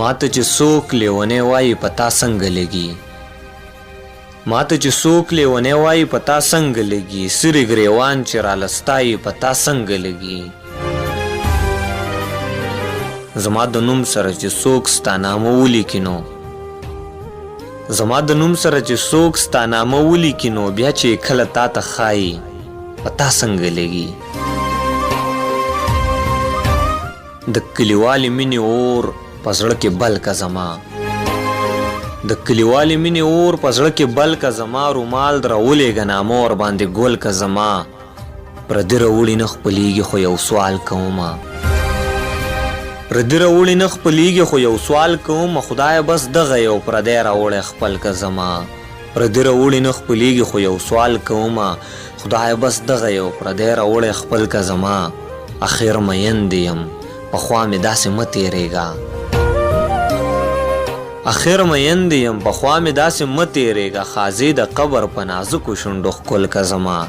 ماته چې څوک لیونی وایي په تا څنګه لګي ماته چې څوک لیونی وایي په تا څنګه لګي سرې ګریوان چې رالستایي په تا څنګه لګي زما د نوم سره چې څوک ستا نامه ولیکي نو زما د نوم سره چې څوک ستا نامه ولیکي نو بیا چې کله تا ته ښایي په تا څنګه لګي د کلیوالې مینې اور په زړه کې بل که زما د کلیوالې مینې اور په زړه کې بل که زما رومال راولېږه نامه ورباندې ګل که زما پردي راوړي نه خپلېږي خو یو سوال کومه پردي راوړي نه خپلېږي خو یو سوال کومه خدایه بس دغه یو پردی راوړی خپل که زما پردي راوړي نه خپلېږي خو یو سوال کومه خدایه بس دغه یو پردی راوړی خپل که زما اخر میند یم پخوا مې داسې مه تېرېږه اخر میند یم پخوا مې داسې مه تېرېږه خازې د قبر په نازکو شونډو ښکل که زما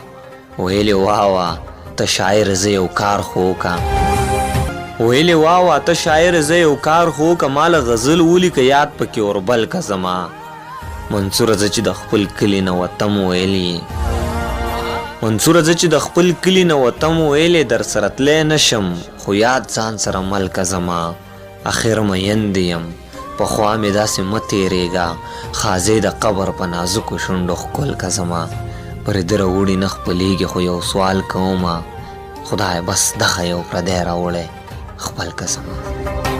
ویلې واوه ته شاعر زه یو کار خو وکړه ویلې واوه ته شاعر زه یو کار خو وکړه ما له غزل ولیکه یاد پکې اوربل که زما منصوره زه چې د خپل کلي نه وتم ویلې منصوره زه چې د خپل کلي نه وتم ویلې در سره تلی نشم خو یاد ځان سره مل که زما اخر میند یم پخوا مې داسې مه تېرېږه خازې د قبر په نازکو شونډو ښکل که زما پردي راوړي نه خپلېږي خو یو سوال کومه خدای بس دغه یو پردی راوړی خپل که زما